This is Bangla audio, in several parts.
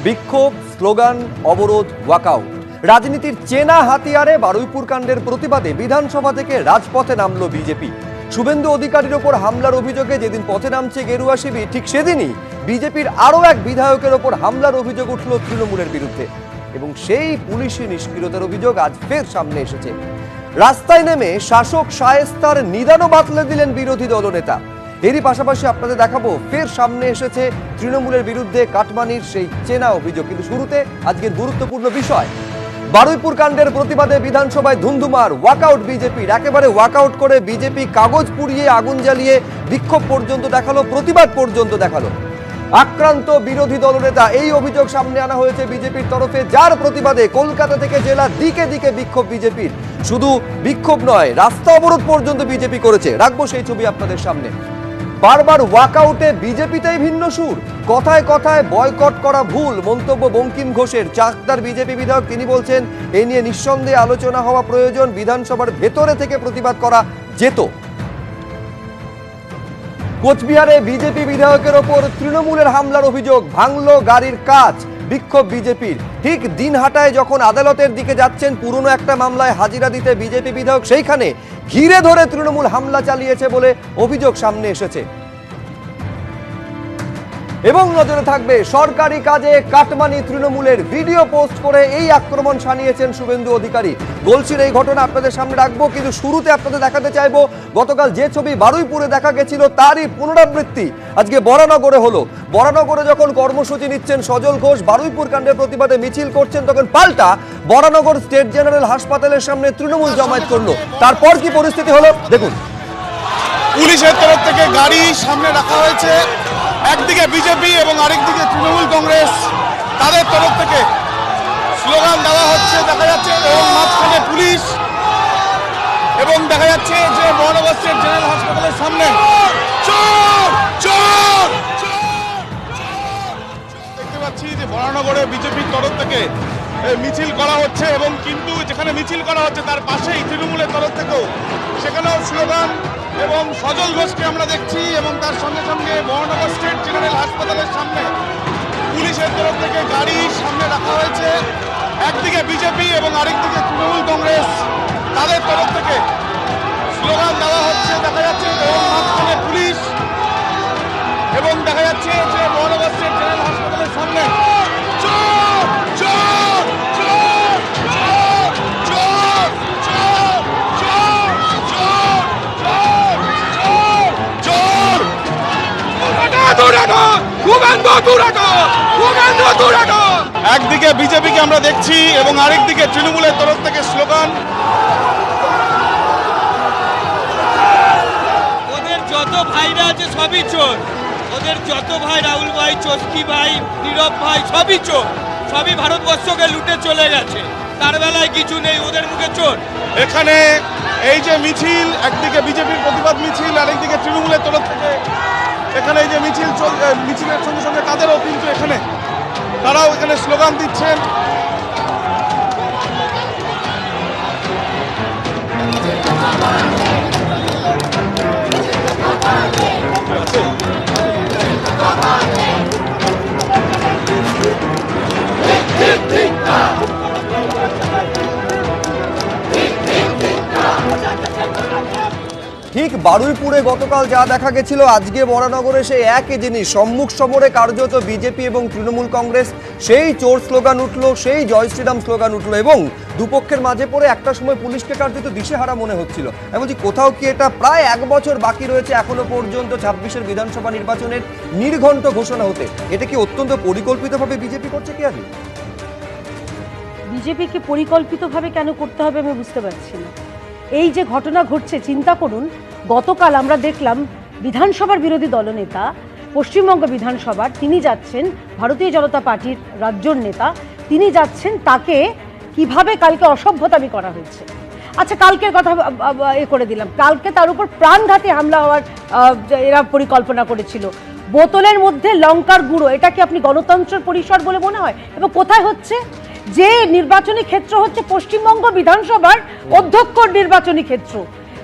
বিক্ষোভ, স্লোগান, অবরোধ, ওয়াকআউট। রাজনীতির চেনা হাতিয়ারে বারুইপুর কাণ্ডের প্রতিবাদে বিধানসভা থেকে রাজপথে নামল বিজেপি। শুভেন্দু অধিকারীর ওপর হামলার অভিযোগে যেদিন পথে নামছে গেরুয়া শিবির, ঠিক সেদিনই বিজেপির আরও এক বিধায়কের ওপর হামলার অভিযোগ উঠল তৃণমূলের বিরুদ্ধে, এবং সেই পুলিশি নিষ্ক্রিয়তার অভিযোগ আজ ফের সামনে এসেছে। রাস্তায় নেমে শাসক শায়েস্তার নিদানও বাতলে দিলেন বিরোধী দলনেতা। এরই পাশাপাশি আপনাদের দেখাবো ফের সামনে এসেছে তৃণমূলের বিরুদ্ধে কাটমানির সেই চেনা অভিযোগ। কিন্তু শুরুতে আজকের গুরুত্বপূর্ণ বিষয়, বারুইপুর কাণ্ডের প্রতিবাদে বিধানসভায় ধুন্ধুমার, ওয়াকআউট বিজেপির। একেবারে ওয়াকআউট করে বিজেপি কাগজ পুড়িয়ে, আগুন জ্বালিয়ে বিক্ষোভ পর্যন্ত দেখালো, প্রতিবাদ পর্যন্ত দেখালো। আক্রান্ত বিরোধী দলনেতা, এই অভিযোগ সামনে আনা হয়েছে বিজেপির তরফে, যার প্রতিবাদে কলকাতা থেকে জেলা দিকে দিকে বিক্ষোভ বিজেপির। শুধু বিক্ষোভ নয়, রাস্তা অবরোধ পর্যন্ত বিজেপি করেছে। রাখবো সেই ছবি আপনাদের সামনে। বারবার ওয়াকআউটে বিজেপিতেই ভিন্ন সুর, কথায় কথায় বয়কট করা ভুল মন্তব্য বঙ্কিম ঘোষের। চাকদার বিজেপি বিধায়ক, তিনি বলছেন এ নিয়ে নিঃসন্দেহে আলোচনা হওয়া প্রয়োজন, বিধানসভার ভেতরে থেকে প্রতিবাদ করা যেত। কোচবিহারে বিজেপি বিধায়কের ওপর তৃণমূলের হামলার অভিযোগ, ভাঙলো গাড়ির কাঁচ, বিক্ষোভ বিজেপির। ঠিক দিনহাটায় যখন আদালতের দিকে যাচ্ছেন পুরনো একটা মামলায় হাজিরা দিতে বিজেপি বিধায়ক, সেইখানে ঘিরে ধরে তৃণমূল হামলা চালিয়েছে বলে অভিযোগ সামনে এসেছে। এবং নজরে থাকবে সরকারি কাজে কাটমানি তৃণমূলের, ভিডিও পোস্ট করে এই আক্রমণ শানিয়েছেন শুভেন্দু অধিকারী। গলসির এই ঘটনা আপনাদের সামনে রাখবো, কিন্তু শুরুতে আপনাদের দেখাতে চাইবো গতকাল যে ছবি বারুইপুরে দেখা গেছিল তারই পুনরাবৃত্তি আজকে বরানগরে হলো। বরানগরে যখন কর্মসূচি নিচ্ছেন সজল ঘোষ, বারুইপুর কাণ্ডের প্রতিবাদে মিছিল করছেন, তখন পাল্টা বরানগর স্টেট জেনারেল হাসপাতালের সামনে তৃণমূল জমায়েত করলো। তারপর কি পরিস্থিতি হলো দেখুন। পুলিশের তরফ থেকে গাড়ি সামনে রাখা হয়েছে, একদিকে বিজেপি এবং আরেকদিকে তৃণমূল কংগ্রেস, তাদের তরফ থেকে স্লোগান দেওয়া হচ্ছে দেখা যাচ্ছে, এবং মাঝখানে পুলিশ, এবং দেখা যাচ্ছে যে বরানগর স্টেট জেনারেল হাসপাতালের সামনে দেখতে পাচ্ছি যে বরানগরে বিজেপির তরফ থেকে মিছিল করা হচ্ছে, এবং কিন্তু যেখানে মিছিল করা হচ্ছে তার পাশেই তৃণমূলের তরফ থেকেও সেখানেও স্লোগান, এবং সজল ঘোষকে আমরা দেখছি, এবং তার সঙ্গে সঙ্গে বরানগর স্টেট জেনারেল হাসপাতালের সামনে পুলিশের তরফ থেকে গাড়ি সামনে রাখা হয়েছে, একদিকে বিজেপি এবং আরেকদিকে তৃণমূল কংগ্রেস, তাদের তরফ থেকে স্লোগান দেওয়া হচ্ছে দেখা যাচ্ছে, এবং মাঝখানে পুলিশ, এবং দেখা যাচ্ছে যে বরানগর স্টেট জেনারেল হাসপাতালের সামনে একদিকে বিজেপিকে আমরা দেখছি এবং আরেকদিকে তৃণমূলের তরফ থেকে স্লোগান। ওদের যত ভাইরা আছে সবই চোর, ওদের যত ভাই, রাহুল ভাই, চস্কি ভাই, নীরব ভাই, সবই চোর, সবই ভারতবর্ষকে লুটে চলে গেছে, তার বেলায় কিছু নেই, ওদের মুখে চোর। এখানে এই যে মিছিল, একদিকে বিজেপির প্রতিবাদ মিছিল, আরেকদিকে তৃণমূলের তরফ থেকে এখানে এই যে মিছিল মিছিলের সঙ্গে সঙ্গে তাদেরও কিন্তু এখানে তারাও এখানে স্লোগান দিচ্ছেন। ঠিক বারুইপুরে গতকাল যা দেখা গেছিল, আজকে বরানগরে সেই একই জিনিস। সম্মুখ সমরে কার্যত বিজেপি এবং তৃণমূল কংগ্রেস, সেই চোর স্লোগান উঠলো, সেই জয় শ্রীরাম স্লোগান উঠলো, এবং দুপক্ষের মাঝে পড়ে একটা সময় পুলিশকে কার্যত দিশেহারা মনে হচ্ছিল। আমি বলছি, কোথাও কি এটা প্রায় এক বছর বাকি রয়েছে এখনো পর্যন্ত 26-এর বিধানসভা নির্বাচনের নির্ঘণ্ট ঘোষণা হতে, এটা কি অত্যন্ত পরিকল্পিতভাবে বিজেপি করছে কি? আগে বিজেপিকে পরিকল্পিতভাবে কেন করতে হবে আমি বুঝতে পারছি না। এই যে ঘটনা ঘটছে, চিন্তা করুন, গতকাল আমরা দেখলাম বিধানসভার বিরোধী দলনেতা, পশ্চিমবঙ্গ বিধানসভার, তিনি যাচ্ছেন, ভারতীয় জনতা পার্টির রাজ্যর নেতা, তিনি যাচ্ছেন, তাকে কিভাবে কালকে অসভ্যতামি করা হয়েছে। আচ্ছা, কালকের কথা করে দিলাম, কালকে তার উপর প্রাণঘাতী হামলা হওয়ার এরা পরিকল্পনা করেছিল। বোতলের মধ্যে লঙ্কার গুঁড়ো, এটা কি আপনি গণতন্ত্রের পরিসর বলে মনে হয়? এবং কোথায় হচ্ছে? যে নির্বাচনী ক্ষেত্র হচ্ছে পশ্চিমবঙ্গ বিধানসভার অধ্যক্ষর নির্বাচনী ক্ষেত্র,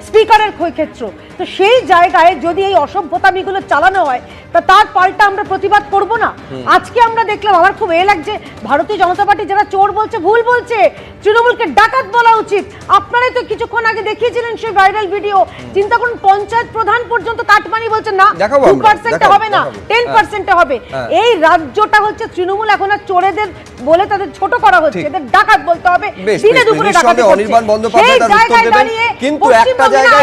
স্পিকারের ক্ষেত্র, তো সেই জায়গায় যদি এই অসভ্যতামিগুলো চালানো হয়, তা তার পাল্টা আমরা প্রতিবাদ করব না? আজকে আমরা দেখলাম, আমার খুব লাগছে, ভারতীয় জনতা পার্টি যারা চোর বলছে ভুল বলছে, তৃণমূলকে ডাকাত বলা উচিত। আপনারাই তো কিছুক্ষণ আগে দেখিয়েছিলেন সেই ভাইরাল ভিডিও। চিন্তা করুন, পঞ্চায়েত প্রধান পর্যন্ত কাটমানি বলছে না 2% হবে না, 10% হবে। এই রাজ্যটা হচ্ছে তৃণমূল এখন আর চোরেদের বলে তাদের ছোট করা হচ্ছে, এদের ডাকাত বলতে হবে। দিনে দুপুরে ডাকাতি করছে। অনির্বাণ বন্দ্যোপাধ্যায় তার উত্তর দেবেন, কিন্তু একটা জায়গায়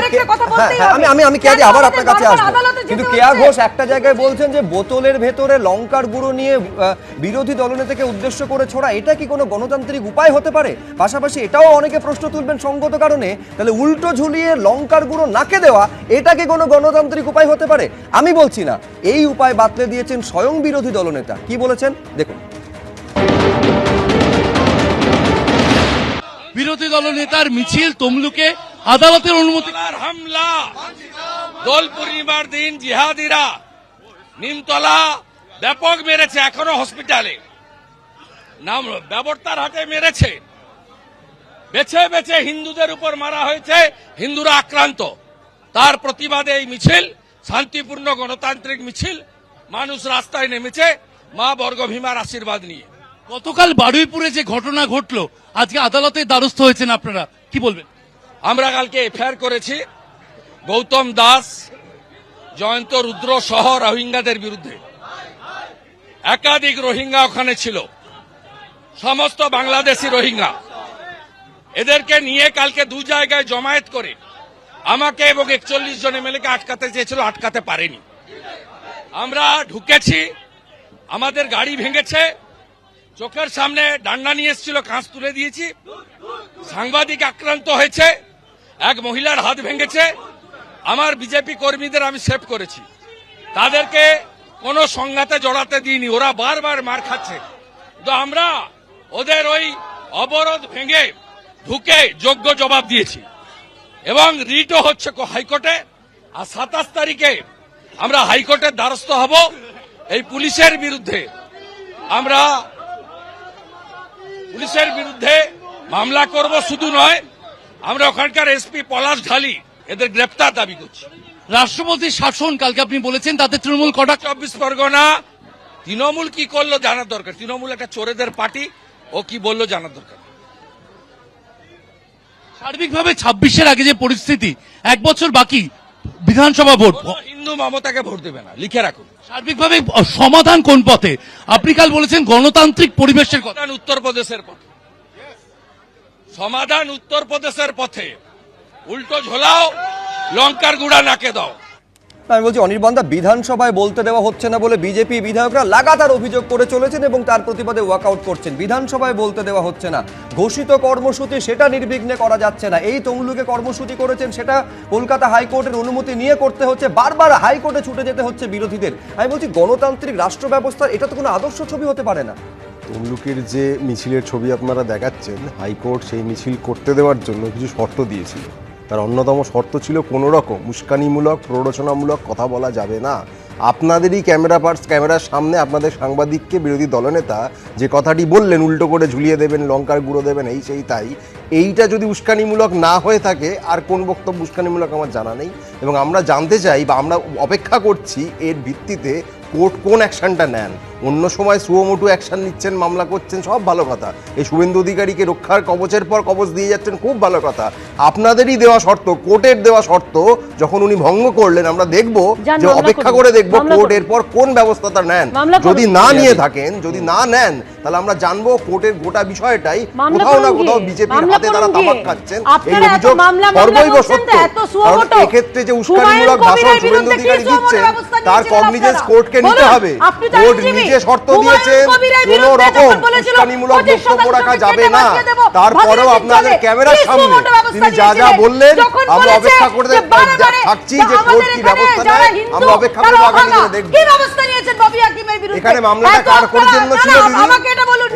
আমি কেয়া দি আবার আপনার কাছে আসবো, কিন্তু কেয়া ঘোষ একটা জায়গায় বলছেন যে বোতলের ভেতরে লঙ্কার গুঁড়ো নিয়ে বিরোধী দলনেতাকে উদ্দেশ্য করে ছোড়া, এটা কি কোনো গণতান্ত্রিক উপায় হতে পারে? পাশাপাশি এটাও অনেকে প্রশ্ন তুলবেন সঙ্গত কারণে, তাহলে উল্টো ঝুলিয়ে লঙ্কার গুঁড়ো নাকে দেওয়া, এটা কি কোনো গণতান্ত্রিক উপায় হতে পারে? আমি বলছি না, এই উপায় বাতলে দিয়েছেন স্বয়ং বিরোধী দলনেতা। কি বলেছেন দেখুন। বিরোধী দলনেতার মিছিল তমলুকে আদালতের অনুমতি। হামলা, দোল পূর্ণিমার দিন জিহাদিরা নিমতলা ব্যাপক মেরেছে, এখনো হসপিটালে, নাম ব্যবস্থার হাতে মেরেছে, বেছে বেছে হিন্দুদের উপর মারা হয়েছে, হিন্দুরা আক্রান্ত। তার প্রতিবাদে এই মিছিল শান্তিপূর্ণ গণতান্ত্রিক মিছিল, মানুষ রাস্তায় নেমেছে মা বর্গভীমার আশীর্বাদ নিয়ে। গতকাল বারুইপুরে যে ঘটনা ঘটলো, আজকে আদালতের দ্বারস্থ হয়েছেন আপনারা, কি বলবেন? আমরা কালকে এফআইআর করেছি গৌতম দাস, জয়ন্ত রুদ্র সহ রোহিঙ্গাদের বিরুদ্ধে। একাধিক রোহিঙ্গা ওখানে ছিল, সমস্ত বাংলাদেশি রোহিঙ্গা। এদেরকে নিয়ে কালকে দু জায়গায় জমায়েত করে আমাকে এবং 41 জন এমএলএকে আটকাতে চেয়েছিল, আটকাতে পারেনি। আমরা ঢুকেছি, আমাদের গাড়ি ভেঙেছে, চোখের সামনে ডান্ডা নিয়ে এসেছিল, কাঁচ তুলে দিয়েছি। সাংবাদিক আক্রান্ত হয়েছে, এক মহিলার হাত ভেঙেছে। আমার বিজেপি কর্মীদের আমি সেভ করেছি, তাদেরকে কোনো সংঘাতে জড়াতে দিইনি, ওরা বারবার মার খাচ্ছে। তো আমরা ওদের ওই অবরোধ ভেঙে ঢুকে যোগ্য জবাব দিয়েছি এবং রিটও হচ্ছে হাইকোর্টে। আর 27 তারিখে আমরা হাইকোর্টের দ্বারস্থ হব। এই পুলিশের বিরুদ্ধে আমরা মামলা করব, শুধু নয়, আমরা ওখানকার এসপি পলাশ ঢালি এদের গ্রেপ্তার দাবি করছি। রাষ্ট্রপতির শাসন কালকে আপনি বলেছেন, তাতে তৃণমূল কটা। 24 পরগনা তৃণমূল কি করলো জানার দরকার। তৃণমূল একটা চোরেদের পার্টি, ও কি বললো জানার দরকার। সার্বিকভাবে 26-এর আগে যে পরিস্থিতি, 1 বছর বাকি বিধানসভা ভোট, হিন্দু মমতাকে ভোট দেবে না, লিখে রাখুন। সার্বিকভাবে সমাধান কোন পথে? আপনি কাল বলেছেন গণতান্ত্রিক পরিবেশের কথা। উত্তরপ্রদেশের পথে সমাধান, উত্তরপ্রদেশের পথে। উল্টো ঝোলাও, লঙ্কার গুঁড়া নাকে দাও। আমি বলছি অনির্বাণ দা, বিধানসভায় বলতে দেওয়া হচ্ছে না বলে বিজেপি বিধায়করা লাগাতার অভিযোগ করে চলেছেন এবং তার প্রতিবাদে ওয়াকআউট করছেন। বিধানসভায় বলতে দেওয়া হচ্ছে না, ঘোষিত কর্মসূচি সেটা নির্বিঘ্নে করা যাচ্ছে না। এই তমলুকে কর্মসূচি করেছেন, সেটা কলকাতা হাইকোর্টের অনুমতি নিয়ে করতে হচ্ছে, বারবার হাইকোর্টে ছুটে যেতে হচ্ছে বিরোধীদের। আমি বলছি গণতান্ত্রিক রাষ্ট্র ব্যবস্থার এটা তো কোনো আদর্শ ছবি হতে পারে না। তমলুকের যে মিছিলের ছবি আপনারা দেখাচ্ছেন, হাইকোর্ট সেই মিছিল করতে দেওয়ার জন্য কিছু শর্ত দিয়েছিল। তার অন্যতম শর্ত ছিল কোনো রকম উস্কানিমূলক প্ররোচনামূলক কথা বলা যাবে না। আপনাদেরই ক্যামেরার সামনে আপনাদের সাংবাদিককে বিরোধী দলনেতা যে কথাটি বললেন, উল্টো করে ঝুলিয়ে দেবেন, লঙ্কার গুঁড়ো দেবেন, এই সেই তাই, এইটা যদি উস্কানিমূলক না হয়ে থাকে, আর কোন বক্তব্য উস্কানিমূলক আমার জানা নেই। এবং আমরা জানতে চাই বা আমরা অপেক্ষা করছি এর ভিত্তিতে কোর্ট কোন অ্যাকশনটা নেন। অন্য সময় সুমোটো অ্যাকশন নিচ্ছেন, মামলা করছেন, সব ভালো কথা। এই শুভেন্দু অধিকারীকে রক্ষার কবচের পর কবচ দিয়ে যাচ্ছেন, খুব ভালো কথা। আপনাদেরই দেওয়া শর্ত, কোর্টের দেওয়া শর্ত যখন উনি ভঙ্গ করলেন, আমরা দেখব যে অপেক্ষা করে দেখব কোর্ট এরপর কোন ব্যবস্থাটা নেন। যদি না নিয়ে থাকেন, যদি না নেন, তাহলে আমরা জানবো কোর্টের গোটা বিষয়টাই কোথাও না কোথাও বিজেপির হাতে তারা তামাক খাচ্ছেন। এই অভিযোগ সর্বৈব সত্য। কারণ এক্ষেত্রে যে উস্কানিমূলক ভাষণ শুভেন্দু অধিকারী দিচ্ছেন, তার কগনিজেন্স কোর্টকে নিতে হবে। কোর্ট নিজে শর্ত দিয়েছেন কোন রকম উস্কানিমূলক বক্তব্য রাখা যাবে না। তারপরেও আপনাদের ক্যামেরার সামনে তিনি যা যা বললেন, আমরা অপেক্ষা করে থাকছি যে কোর্ট কি ব্যবস্থা নেয়। আমরা অপেক্ষা করে আগামী দিনে দেখব। এখানে মামলাটা কার জন্য ছিল দিদি?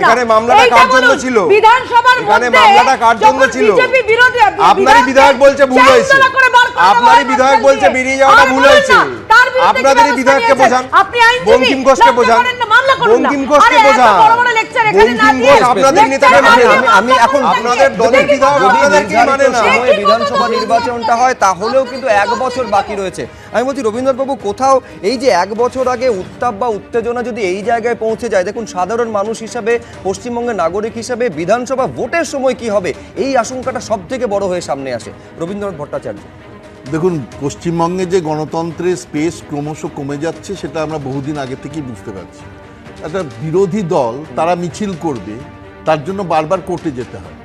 এখানে মামলাটা কার জন্য ছিল? এখানে মামলাটা কার জন্য ছিল? আপনারই বিধায়ক বলছে ভুল হয়েছে, আপনারই বিধায়ক বলছে বেরিয়ে যাওয়াটা ভুল হয়েছে। আপনাদেরই বিধায়ককে বোঝান, বঙ্কিম ঘোষকে বোঝান, বঙ্কিম ঘোষকে বোঝান, অন্তিম ভোট আপনাদের নেতাকে মানে না। আমি এখন আপনাদের দলের বিধায়ক যদি আপনাদেরকে মানে নির্ধারিত না। সময়ে বিধানসভা নির্বাচনটা হয় তাহলেও কিন্তু 1 বছর বাকি রয়েছে। আমি বলছি রবীন্দ্রবাবু, কোথাও এই যে 1 বছর আগে উত্তাপ বা উত্তেজনা যদি এই জায়গায় পৌঁছে যায়, দেখুন সাধারণ মানুষ হিসাবে, পশ্চিমবঙ্গের নাগরিক হিসাবে বিধানসভা ভোটের সময় কি হবে, এই আশঙ্কাটা সব থেকে বড় হয়ে সামনে আসে। রবীন্দ্রনাথ ভট্টাচার্য, দেখুন, পশ্চিমবঙ্গে যে গণতন্ত্রের স্পেস ক্রমশ কমে যাচ্ছে সেটা আমরা বহুদিন আগে থেকেই বুঝতে পারছি। একটা বিরোধী দল তারা মিছিল করবে, তার জন্য বারবার কোর্টে যেতে হয়।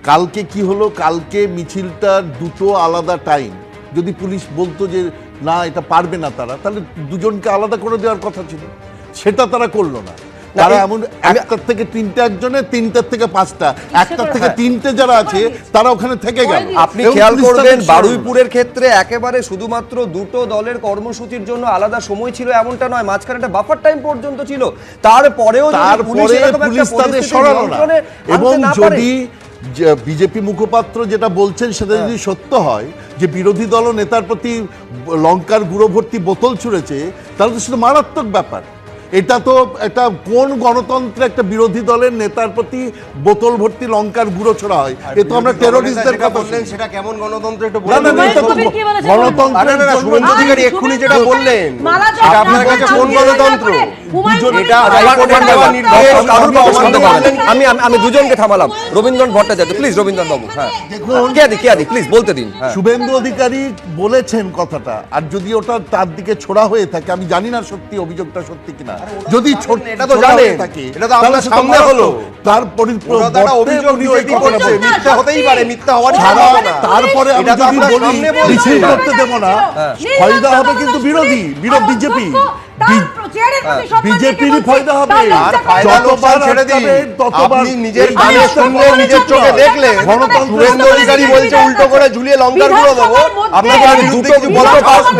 কালকে কি হলো, কালকে মিছিলটার দুটো আলাদা টাইম, যদি পুলিশ বলতো যে না এটা পারবে না তারা, তাহলে দুজনকে আলাদা করে দেওয়ার কথা ছিল, সেটা তারা করলো না। তারা এমন 1টার থেকে 3টে একজনের, 3টার থেকে 5টা, 1টার থেকে 3টে যারা আছে তারা ওখানে থেকে গেল। আপনি খেয়াল করবেন বারুইপুরের ক্ষেত্রে একেবারে শুধুমাত্র দুটো দলের কর্মসূচির জন্য আলাদা সময় ছিল এমনটা নয়, মাঝখানে একটা বাফার টাইম পর্যন্ত ছিল। তারপরেও তারপরে পুলিশ তাদের সরালো না। এবং যদি বিজেপি মুখপাত্র যেটা বলছেন সেটা যদি সত্য হয় যে বিরোধী দল নেতার প্রতি লঙ্কার গুঁড়ো ভর্তি বোতল ছুঁড়েছে, তাহলে তো সেটা মারাত্মক ব্যাপার। এটা তো একটা কোন গণতন্ত্রে একটা বিরোধী দলের নেতার প্রতি বোতল ভর্তি লঙ্কার গুঁড়ো ছোড়া হয়? এ তো আমরা টেরোরিস্টদের কথা বললেন, সেটা কেমন গণতন্ত্র একটু না, না, বলুন। এটা তো গণতন্ত্রের জন্য শুভেন্দু অধিকারী এক্ষুনি যেটা বললেন সেটা আপনার কাছে কোন গণতন্ত্র? এটা হাইকোর্টের দেওয়া নির্দেশ, কারোর পক্ষে শুনতে পাবেন। আমি দুজনকে থামালাম। রবীন্দ্রনাথ ভট্টাচার্য, প্লিজ। রবীন্দ্রনাথ বাবু, হ্যাঁ কে আদি প্লিজ বলতে দিন। শুভেন্দু অধিকারী বলেছেন কথাটা, আর যদি ওটা তার দিকে ছোড়া হয়ে থাকে, আমি জানি না সত্যি অভিযোগটা সত্যি কিনা, যদি এটা তো জানেন, এটা তো আপনার সামনে হলো। তার অভিযোগ নিজেই করছে, মিথ্যা হতেই পারে, মিথ্যা হওয়ারই ছাড়া সম্ভাবনা না। তারপরে আমি এটা তো যদি আপনার বলি সামনে বলছে। মিছিল করতে দেব না, ফায়দা হবে কিন্তু বিজেপি, বিজেপিরই ফায়দা হবে। আর ফায়দা লোকসান ছেড়ে দিন, আপনি নিজের কানে শুনলেন, নিজের চোখে দেখলেন, শুভেন্দু অধিকারী বলছে উল্টো করে ঝুলিয়ে লঙ্কার গুঁড়ো দেবো। আপনাকে আর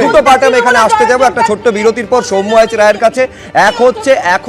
দুটো পার্ট আমি এখানে আসতে যাবো একটা ছোট্ট বিরতির পর সৌম্য আইচ রায়ের কাছে। এক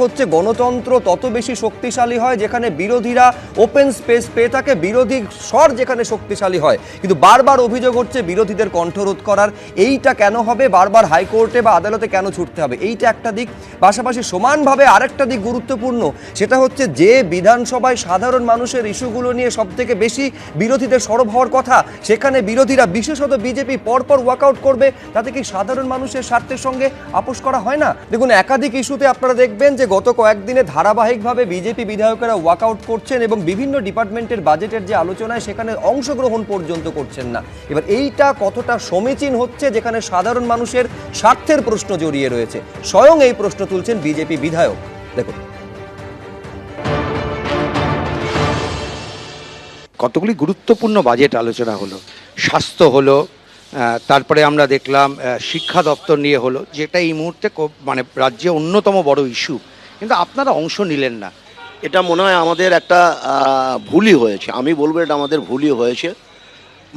হচ্ছে গণতন্ত্র তত বেশি শক্তিশালী হয় যেখানে বিরোধীরা ওপেন স্পেস পেয়ে থাকে, বিরোধী স্বর যেখানে শক্তিশালী হয়। কিন্তু বারবার অভিযোগ হচ্ছে বিরোধীদের কণ্ঠরোধ করার। এইটা কেন হবে? বারবার হাইকোর্টে বা আদালতে কেন ছুটতে হবে? এইটা একটা দিক। পাশাপাশি সমানভাবে আরেকটা দিক গুরুত্বপূর্ণ, সেটা হচ্ছে যে বিধানসভায় সাধারণ মানুষের ইস্যুগুলো নিয়ে সব থেকে বেশি বিরোধীদের সরব হওয়ার কথা, সেখানে বিরোধীরা বিশেষত বিজেপি পরপর ওয়াকআউট করবে, তাতে কি সাধারণ মানুষের স্বার্থের সঙ্গে আপোষ করা হয় না? দেখুন, একাধিক ইস্যুতে আপনারা দেখবেন যে গত কয়েকদিনে ধারাবাহিকভাবে বিজেপি বিধায়কেরা ওয়াকআউট করছেন এবং বিভিন্ন ডিপার্টমেন্টের বাজেটের যে আলোচনায় সেখানে অংশগ্রহণ পর্যন্ত করছেন না। এবার এইটা কতটা সমীচীন হচ্ছে যেখানে সাধারণ মানুষের স্বার্থের প্রশ্ন জড়িয়ে রয়েছে? স্বয়ং এই প্রশ্ন তুলছেন বিজেপি বিধায়ক। দেখুন, কতগুলি গুরুত্বপূর্ণ বাজেট আলোচনা হলো, স্বাস্থ্য হলো, তারপরে আমরা দেখলাম শিক্ষা দপ্তর নিয়ে হলো, যেটা এই মুহূর্তে মানে রাজ্যে অন্যতম বড় ইস্যু, কিন্তু আপনারা অংশ নিলেন না। এটা মনে হয় আমাদের একটা ভুলই হয়েছে। আমি বলবো এটা আমাদের ভুলই হয়েছে।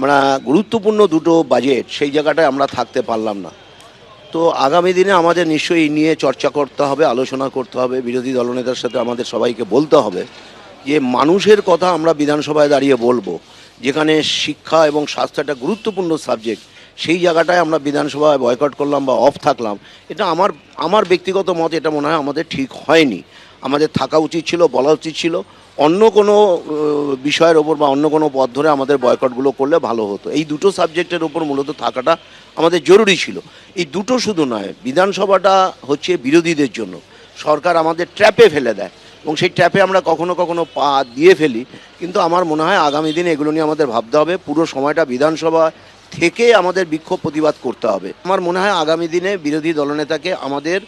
মানে গুরুত্বপূর্ণ দুটো বাজেট, সেই জায়গাটায় আমরা থাকতে পারলাম না। তো আগামী দিনে আমাদের নিশ্চয়ই এই নিয়ে চর্চা করতে হবে, আলোচনা করতে হবে, বিরোধী দলনেতার সাথে আমাদের সবাইকে বলতে হবে যে মানুষের কথা আমরা বিধানসভায় দাঁড়িয়ে বলবো। যেখানে শিক্ষা এবং স্বাস্থ্য একটা গুরুত্বপূর্ণ সাবজেক্ট, সেই জায়গাটায় আমরা বিধানসভায় বয়কট করলাম বা অফ থাকলাম, এটা আমার ব্যক্তিগত মত, এটা মনে হয় আমাদের ঠিক হয়নি। আমাদের থাকা উচিত ছিল, বলা উচিত ছিল, অন্য কোনো বিষয়ের ওপর বা অন্য কোনো পথ ধরে আমাদের বয়কটগুলো করলে ভালো হতো। এই দুটো সাবজেক্টের ওপর মূলত থাকাটা আমাদের জরুরি ছিল। এই দুটো শুধু নয়, বিধানসভাটা হচ্ছে বিরোধীদের জন্য। সরকার আমাদের ট্র্যাপে ফেলে দেয় এবং সেই ট্র্যাপে আমরা কখনো কখনো পা দিয়ে ফেলি। কিন্তু আমার মনে হয় আগামী দিনে এগুলো নিয়ে আমাদের ভাবতে হবে। পুরো সময়টা বিধানসভা থেকে আমাদের বিক্ষোভ প্রতিবাদ করতে হবে। আমার মনে হয় আগামী দিনে বিরোধী দলনেতাকে আমাদের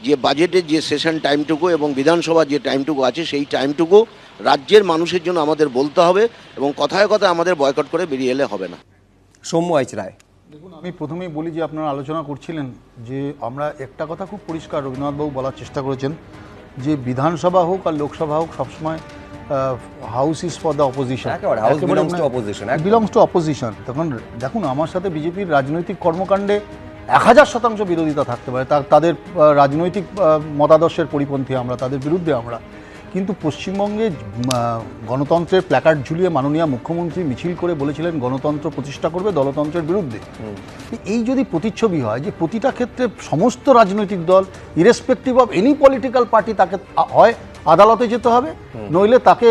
যে বাজেটের যে সেশন টাইমটুকু এবং বিধানসভার যে টাইমটুকু আছে, সেই টাইমটুকু রাজ্যের মানুষের জন্য আমাদের বলতে হবে এবং কথায় কথায় আমাদের বয়কট করে বেরিয়ে এলে হবে না। সৌম্য আইচ রায়, দেখুন, আমি প্রথমেই বলি যে আপনারা আলোচনা করছিলেন যে আমরা একটা কথা খুব পরিষ্কার রবীন্দ্রনাথবাবু বলার চেষ্টা করেছেন যে বিধানসভা হোক আর লোকসভা হোক, সবসময় house is for the opposition, belongs to opposition. তখন দেখুন, আমার সাথে বিজেপির রাজনৈতিক কর্মকাণ্ডে 1000% বিরোধিতা থাকতে পারে, তাদের রাজনৈতিক মতাদর্শের পরিপন্থী আমরা, তাদের বিরুদ্ধে আমরা, কিন্তু পশ্চিমবঙ্গে গণতন্ত্রের প্ল্যাকার্ড ঝুলিয়ে মাননীয় মুখ্যমন্ত্রী মিছিল করে বলেছিলেন গণতন্ত্র প্রতিষ্ঠা করবে দলতন্ত্রের বিরুদ্ধে। এই যদি প্রতিচ্ছবি হয় যে প্রতিটা ক্ষেত্রে সমস্ত রাজনৈতিক দল irrespective of any political party তাকে হয় আদালতে যেতে হবে, নইলে তাকে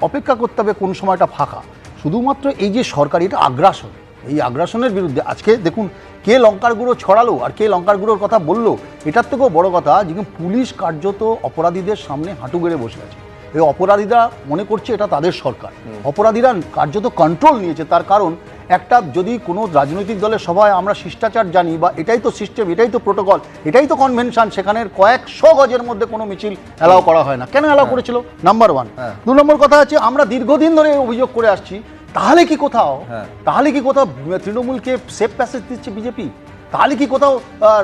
অপেক্ষা করতে হবে কোন সময়টা ফাঁকা। শুধুমাত্র এই যে সরকার, এটা আগ্রাসন, এই আগ্রাসনের বিরুদ্ধে আজকে দেখুন কে লঙ্কার গুঁড়ো ছড়ালো আর কে লঙ্কার গুঁড়োর কথা বললো, এটার থেকেও বড় কথা যে পুলিশ কার্যত অপরাধীদের সামনে হাঁটু গেড়ে বসে আছে। এই অপরাধীরা মনে করছে এটা তাদের সরকার, অপরাধীরা কার্যত কন্ট্রোল নিয়েছে। তার কারণ একটা, যদি কোনো রাজনৈতিক দলের সভায় আমরা শিষ্টাচার জানি বা এটাই তো সিস্টেম, এটাই তো প্রোটোকল, এটাই তো কনভেনশন, সেখানের কয়েকশো গজের মধ্যে কোনো মিছিল অ্যালাউ করা হয় না। কেন অ্যালাউ করেছিল? Number one. 2 নম্বর কথা হচ্ছে, আমরা দীর্ঘদিন ধরে অভিযোগ করে আসছি, তাহলে কি কোথাও তৃণমূলকে সেফ প্যাসেজ দিচ্ছে বিজেপি? তাহলে কি কোথাও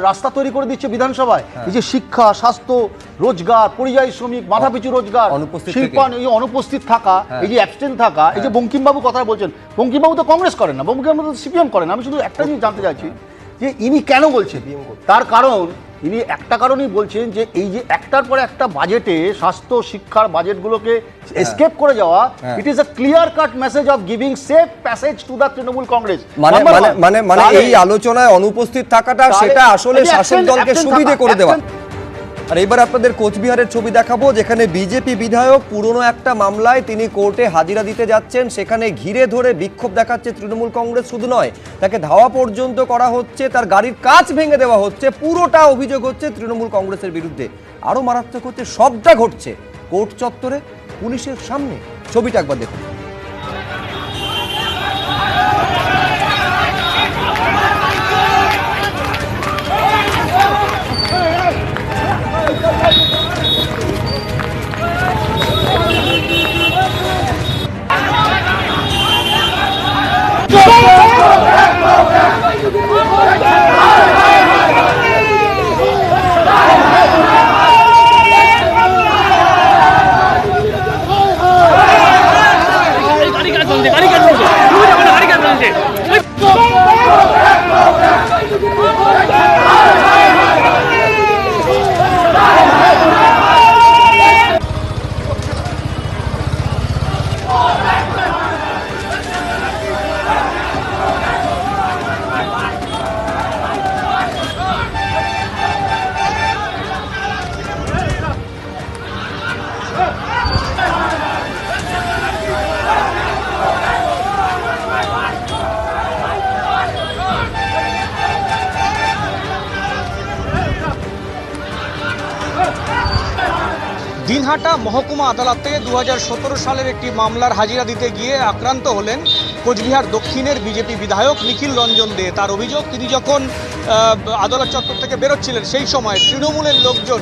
রাস্তা তৈরি করে দিচ্ছে বিধানসভায়? এই যে শিক্ষা, স্বাস্থ্য, রোজগার, পরিযায়ী শ্রমিক, মাথাপিছু রোজগার, শিল্পায়ন, এই অনুপস্থিত থাকা, এই যে অ্যাবসেন্ট থাকা, এই যে বঙ্কিমবাবু কথা বলছেন, বঙ্কিমবাবু তো কংগ্রেস করেন না, বঙ্কিমবাবু তো সিপিএম করেন। আমি শুধু একটা জিনিস জানতে চাইছি যে ইনি কেন বলছেন, তার কারণ ইনি একটা কারণেই বলছেন যে এই যে একটার পর একটা বাজেটে স্বাস্থ্য শিক্ষার বাজেটগুলোকে এসকেপ করে যাওয়া, it is a clear cut message of giving safe passage to the Trinamool Congress. মানে এই আলোচনায় অনুপস্থিত থাকাটা সেটা আসলে শাসক দলকে সুবিধে করে দেওয়া। আর এবার আপনাদের কোচবিহারের ছবি দেখাবো, যেখানে বিজেপি বিধায়ক পুরনো একটা মামলায় তিনি কোর্টে হাজিরা দিতে যাচ্ছেন, সেখানে ঘিরে ধরে বিক্ষোভ দেখাচ্ছে তৃণমূল কংগ্রেস। শুধু নয়, তাকে ধাওয়া পর্যন্ত করা হচ্ছে, তার গাড়ির কাঁচ ভেঙে দেওয়া হচ্ছে, পুরোটা অভিযোগ হচ্ছে তৃণমূল কংগ্রেসের বিরুদ্ধে। আরো মারাত্মক হচ্ছে, সবটা ঘটছে কোর্ট চত্বরে, পুলিশের সামনে। ছবিটা একবার দেখুন। দিনহাটা মহকুমা আদালতে 2017 সালের একটি মামলার হাজিরা দিতে গিয়ে আক্রান্ত হলেন কোচবিহার দক্ষিণের বিজেপি বিধায়ক নিখিল রঞ্জন দে। তার অভিযোগ, তিনি যখন আদালত চত্বর থেকে বেরোচ্ছিলেন সেই সময় তৃণমূলের লোকজন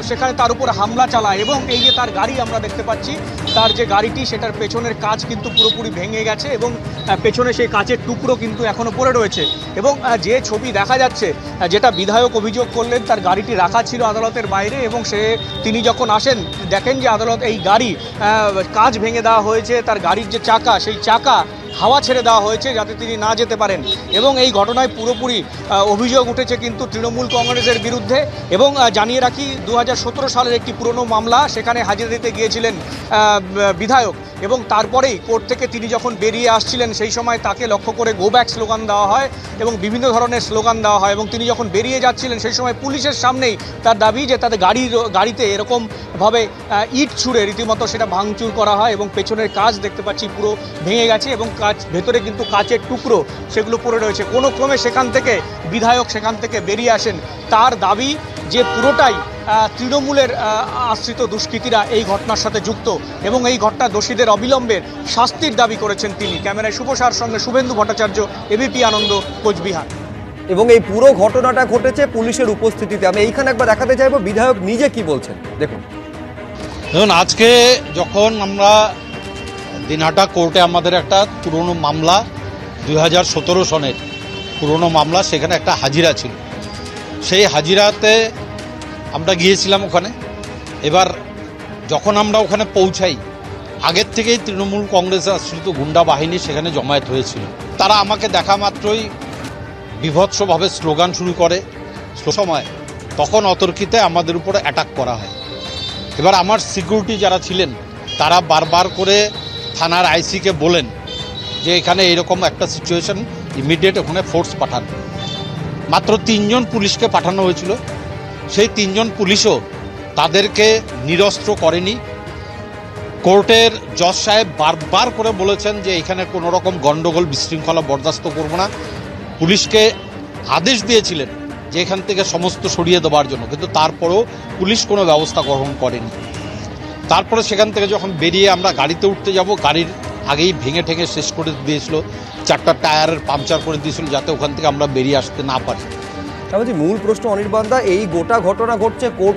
সেখানে তার উপর হামলা চালায় এবং এই যে তার গাড়ি আমরা দেখতে পাচ্ছি, তার যে গাড়িটি সেটার পেছনের কাঁচ কিন্তু পুরোপুরি ভেঙে গেছে এবং পেছনে সেই কাঁচের টুকরো কিন্তু এখনও পড়ে রয়েছে। এবং যে ছবি দেখা যাচ্ছে, যেটা বিধায়ক অভিযোগ করলেন, তার গাড়িটি রাখা ছিল আদালতের বাইরে এবং তিনি যখন আসেন দেখেন যে আদালত এই গাড়ি কাঁচ ভেঙে দেওয়া হয়েছে, তার গাড়ির যে চাকা, সেই চাকা হাওয়া ছেড়ে দেওয়া হয়েছে যাতে তিনি না যেতে পারেন। এবং এই ঘটনায় পুরোপুরি অভিযোগ উঠেছে কিন্তু তৃণমূল কংগ্রেসের বিরুদ্ধে। এবং জানিয়ে রাখি, 2017 সালের একটি পুরনো মামলা, সেখানে হাজিরা দিতে গিয়েছিলেন বিধায়ক এবং তারপরেই কোর্ট থেকে তিনি যখন বেরিয়ে আসছিলেন সেই সময় তাকে লক্ষ্য করে গো ব্যাক স্লোগান দেওয়া হয় এবং বিভিন্ন ধরনের স্লোগান দেওয়া হয়। এবং তিনি যখন বেরিয়ে যাচ্ছিলেন সেই সময় পুলিশের সামনেই তার দাবি যে তাদের গাড়িতে এরকমভাবে ইট ছুঁড়ে রীতিমতো সেটা ভাঙচুর করা হয় এবং পেছনের কাঁচ দেখতে পাচ্ছি পুরো ভেঙে গেছে এবং ভেতরে কিন্তু কাঁচের টুকরো সেগুলো পড়ে রয়েছে। কোনো ক্রমে বিধায়ক সেখান থেকে বেরিয়ে আসেন। তার দাবি যে পুরোটাই তৃণমূলের আশ্রিত দুষ্কৃতীরা এই ঘটনার সাথে যুক্ত এবং এই ঘটনার দোষীদের অবিলম্বে শাস্তির দাবি করেছেন তিনি। ক্যামেরায় শুভসার সঙ্গে শুভেন্দু ভট্টাচার্য, এবিপি আনন্দ, কোচবিহার। এবং এই পুরো ঘটনাটা ঘটেছে পুলিশের উপস্থিতিতে। আমি এইখানে একবার দেখাতে চাইবো বিধায়ক নিজে কি বলছেন, দেখুন। দেখুন, আজকে যখন আমরা দিনহাটা কোর্টে আমাদের একটা পুরনো মামলা, 2017 সনের পুরনো মামলা, সেখানে একটা হাজিরা ছিল। সেই হাজিরাতে আমরা গিয়েছিলাম ওখানে। এবার যখন আমরা ওখানে পৌঁছাই, আগের থেকেই তৃণমূল কংগ্রেসের আশ্রিত গুন্ডা বাহিনী সেখানে জমায়েত হয়েছিল। তারা আমাকে দেখা মাত্রই বিভৎসভাবে স্লোগান শুরু করে। সময় তখন অতর্কিতে আমাদের উপরে অ্যাটাক করা হয়। এবার আমার সিকিউরিটি যারা ছিলেন তারা বারবার করে থানার আইসিকে বলেন যে এখানে এরকম একটা সিচুয়েশন, ইমিডিয়েট ওখানে ফোর্স পাঠান। মাত্র 3 জন পুলিশকে পাঠানো হয়েছিল। সেই 3 জন পুলিশও তাদেরকে নিরস্ত্র করেনি। কোর্টের জজ সাহেব বারবার করে বলেছেন যে এখানে কোনো রকম গণ্ডগোল বিশৃঙ্খলা বরদাস্ত করব না। পুলিশকে আদেশ দিয়েছিলেন যে এখান থেকে সমস্ত সরিয়ে দেওয়ার জন্য, কিন্তু তারপরেও পুলিশ কোনো ব্যবস্থা গ্রহণ করেনি। তারপরে সেখান থেকে যখন বেরিয়ে আমরা গাড়িতে উঠতে যাব, গাড়ির আগেই ভেঙে ঠেঙে শেষ করে দিয়েছিল, 4টা টায়ারের পাংচার করে দিয়েছিল যাতে ওখান থেকে আমরা বেরিয়ে আসতে না পারি। বলছি মূল প্রশ্ন অনির্বাণ দা, এই গোটা ঘটনা ঘটছে কোর্ট